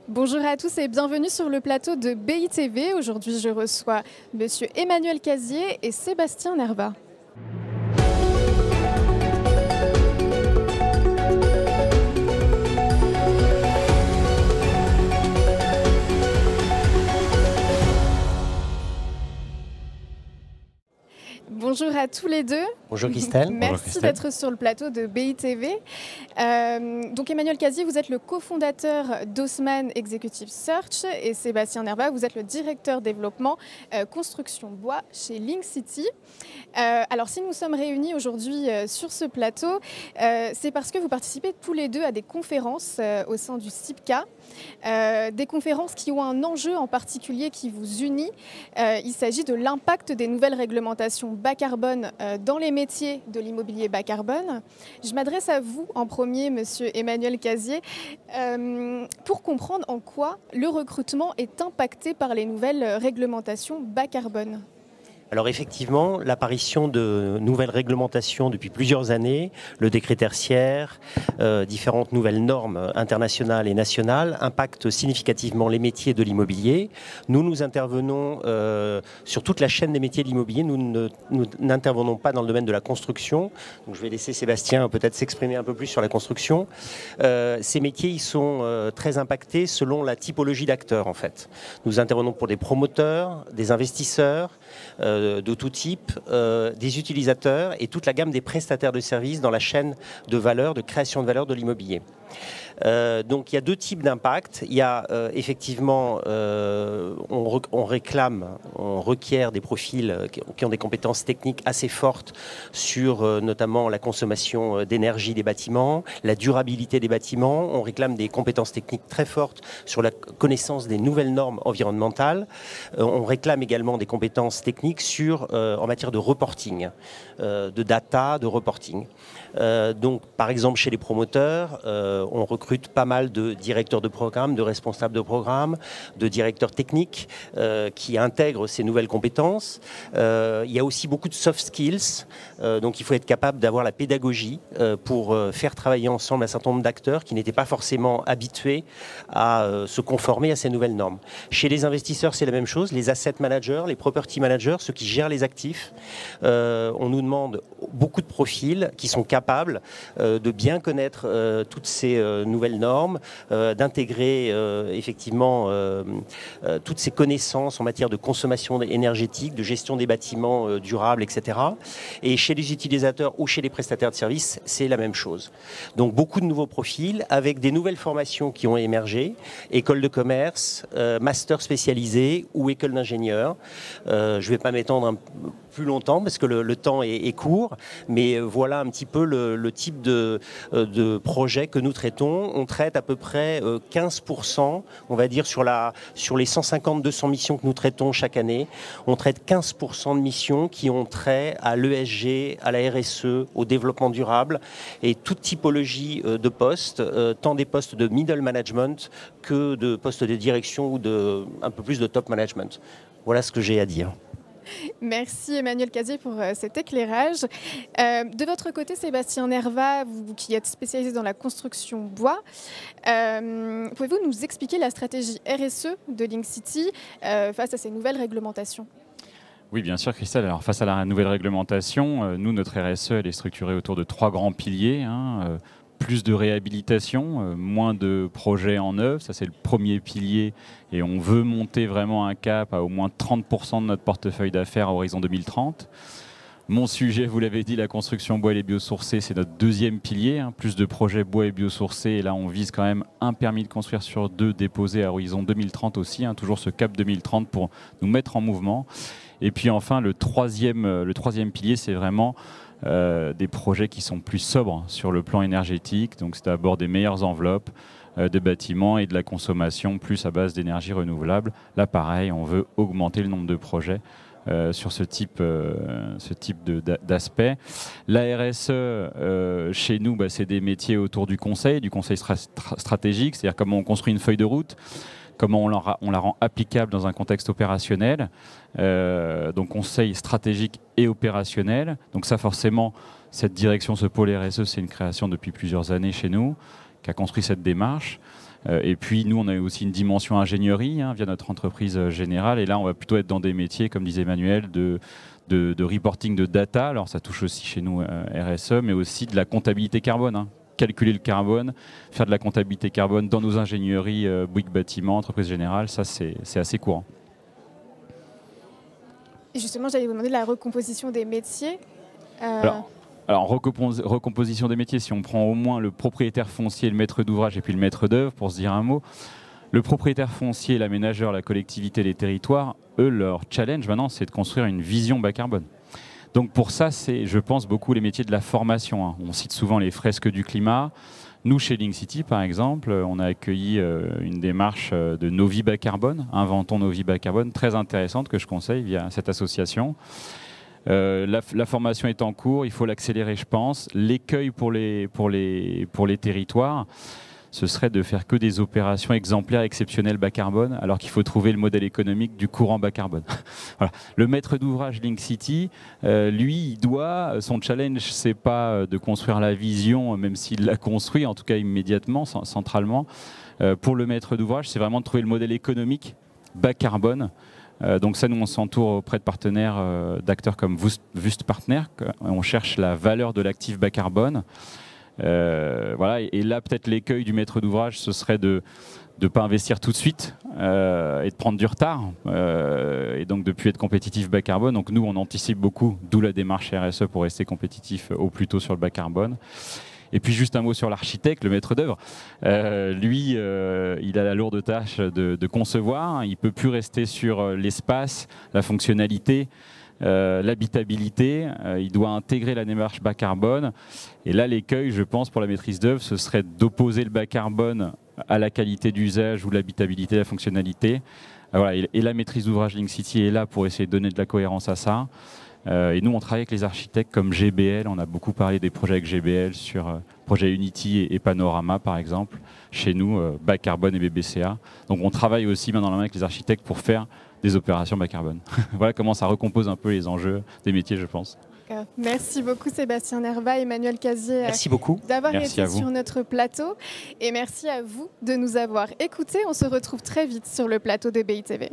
Bonjour à tous et bienvenue sur le plateau de BITV. Aujourd'hui, je reçois Monsieur Emmanuel Casier et Sébastien Nerva. Bonjour à tous les deux. Bonjour Christelle. Merci d'être sur le plateau de BITV. Donc Emmanuel Casier, vous êtes le cofondateur d'Haussmann Executive Search et Sébastien Nerva, vous êtes le directeur développement construction bois chez Link City. Alors si nous sommes réunis aujourd'hui sur ce plateau, c'est parce que vous participez tous les deux à des conférences au sein du CIPCA. Des conférences qui ont un enjeu en particulier qui vous unit. Il s'agit de l'impact des nouvelles réglementations bas carbone dans les métiers de l'immobilier bas carbone. Je m'adresse à vous en premier, Monsieur Emmanuel Casier, pour comprendre en quoi le recrutement est impacté par les nouvelles réglementations bas carbone. Alors effectivement, l'apparition de nouvelles réglementations depuis plusieurs années, le décret tertiaire, différentes nouvelles normes internationales et nationales impactent significativement les métiers de l'immobilier. Nous intervenons sur toute la chaîne des métiers de l'immobilier. Nous n'intervenons pas dans le domaine de la construction. Donc je vais laisser Sébastien peut-être s'exprimer un peu plus sur la construction. Ces métiers ils sont très impactés selon la typologie d'acteurs en fait. Nous intervenons pour des promoteurs, des investisseurs, de tout type, des utilisateurs et toute la gamme des prestataires de services dans la chaîne de valeur, de création de valeur de l'immobilier. Donc il y a deux types d'impact. Il y a effectivement, on réclame, on requiert des profils qui ont des compétences techniques assez fortes sur notamment la consommation d'énergie des bâtiments, la durabilité des bâtiments. On réclame des compétences techniques très fortes sur la connaissance des nouvelles normes environnementales. On réclame également des compétences techniques en matière de reporting, de data, de reporting. Donc par exemple chez les promoteurs, on recrute pas mal de directeurs de programme, de responsables de programme, de directeurs techniques qui intègrent ces nouvelles compétences. Il y a aussi beaucoup de soft skills, donc il faut être capable d'avoir la pédagogie pour faire travailler ensemble un certain nombre d'acteurs qui n'étaient pas forcément habitués à se conformer à ces nouvelles normes. Chez les investisseurs, c'est la même chose. Les asset managers, les property managers, ceux qui gèrent les actifs, on nous demande beaucoup de profils qui sont capables de bien connaître toutes ces nouvelles normes, d'intégrer effectivement toutes ces connaissances en matière de consommation énergétique, de gestion des bâtiments durables, etc. Et chez les utilisateurs ou chez les prestataires de services, c'est la même chose. Donc beaucoup de nouveaux profils avec des nouvelles formations qui ont émergé, école de commerce, master spécialisé ou école d'ingénieur. Je ne vais pas m'étendre plus longtemps parce que le temps est court, mais voilà un petit peu le type de projet que nous traitons. On traite à peu près 15%, on va dire sur les 150-200 missions que nous traitons chaque année, on traite 15% de missions qui ont trait à l'ESG, à la RSE, au développement durable et toute typologie de postes, tant des postes de middle management que de postes de direction ou un peu plus de top management. Voilà ce que j'ai à dire. Merci Emmanuel Casier pour cet éclairage. De votre côté, Sébastien Nerva, vous qui êtes spécialisé dans la construction bois, pouvez-vous nous expliquer la stratégie RSE de Link City face à ces nouvelles réglementations ? Oui, bien sûr, Christelle. Alors, face à la nouvelle réglementation, nous, notre RSE, elle est structurée autour de 3 grands piliers. Plus de réhabilitation, moins de projets en œuvre, ça c'est le premier pilier et on veut monter vraiment un cap à au moins 30% de notre portefeuille d'affaires à horizon 2030. Mon sujet, vous l'avez dit, la construction bois et les biosourcés, c'est notre deuxième pilier, plus de projets bois et biosourcés et là on vise quand même un permis de construire sur 2 déposé à horizon 2030 aussi, toujours ce cap 2030 pour nous mettre en mouvement. Et puis enfin le troisième pilier, c'est vraiment des projets qui sont plus sobres sur le plan énergétique. Donc c'est d'abord des meilleures enveloppes de bâtiments et de la consommation plus à base d'énergie renouvelable. Là pareil, on veut augmenter le nombre de projets sur ce type d'aspect. La RSE, chez nous, c'est des métiers autour du conseil stratégique, c'est-à-dire comment on construit une feuille de route, comment on la rend applicable dans un contexte opérationnel, donc conseil stratégique et opérationnel. Donc ça forcément, cette direction, ce pôle RSE, c'est une création depuis plusieurs années chez nous, qui a construit cette démarche. Et puis nous, on a aussi une dimension ingénierie via notre entreprise générale. Et là, on va plutôt être dans des métiers, comme disait Emmanuel, de reporting de data. Alors ça touche aussi chez nous RSE, mais aussi de la comptabilité carbone. Calculer le carbone, faire de la comptabilité carbone dans nos ingénieries Bouygues Bâtiment, entreprise générale, ça c'est assez courant. Et justement, j'allais vous demander la recomposition des métiers. Alors, recomposition des métiers, si on prend au moins le propriétaire foncier, le maître d'ouvrage et puis le maître d'œuvre, pour se dire un mot, le propriétaire foncier, l'aménageur, la collectivité, les territoires, eux, leur challenge maintenant, c'est de construire une vision bas carbone. Donc pour ça, c'est, je pense, beaucoup les métiers de la formation. On cite souvent les fresques du climat. Nous, chez Link City, par exemple, on a accueilli une démarche de Nos Vies Bas Carbone, Inventons Nos Vies Bas Carbone, très intéressante que je conseille via cette association. La formation est en cours, il faut l'accélérer, je pense. L'écueil pour les territoires, ce serait de faire que des opérations exemplaires, exceptionnelles bas carbone, alors qu'il faut trouver le modèle économique du courant bas carbone. Voilà. Le maître d'ouvrage Link City, lui, son challenge, c'est pas de construire la vision, même s'il l'a construit, en tout cas immédiatement, centralement. Pour le maître d'ouvrage, c'est vraiment de trouver le modèle économique bas carbone. Donc ça, nous, on s'entoure auprès de partenaires, d'acteurs comme Wust Partner. On cherche la valeur de l'actif bas carbone. Voilà. Et là, peut-être l'écueil du maître d'ouvrage, ce serait de ne pas investir tout de suite et de prendre du retard et donc de ne plus être compétitif bas carbone. Donc nous, on anticipe beaucoup, d'où la démarche RSE pour rester compétitif au plus tôt sur le bas carbone. Et puis juste un mot sur l'architecte, le maître d'œuvre. Lui, il a la lourde tâche de concevoir. Il ne peut plus rester sur l'espace, la fonctionnalité, l'habitabilité. Il doit intégrer la démarche bas carbone. Et là, l'écueil, je pense, pour la maîtrise d'œuvre, ce serait d'opposer le bas carbone à la qualité d'usage ou l'habitabilité, la fonctionnalité. Voilà. Et la maîtrise d'ouvrage Link City est là pour essayer de donner de la cohérence à ça. Et nous, on travaille avec les architectes comme GBL. On a beaucoup parlé des projets avec GBL sur projet Unity et Panorama, par exemple. Chez nous, bas carbone et BBCA. Donc, on travaille aussi main dans la main avec les architectes pour faire des opérations bas carbone. Voilà comment ça recompose un peu les enjeux des métiers, je pense. Merci beaucoup Sébastien Nerva et Emmanuel Casier. Merci beaucoup d'avoir été sur notre plateau. Et merci à vous de nous avoir écoutés. On se retrouve très vite sur le plateau de BITV.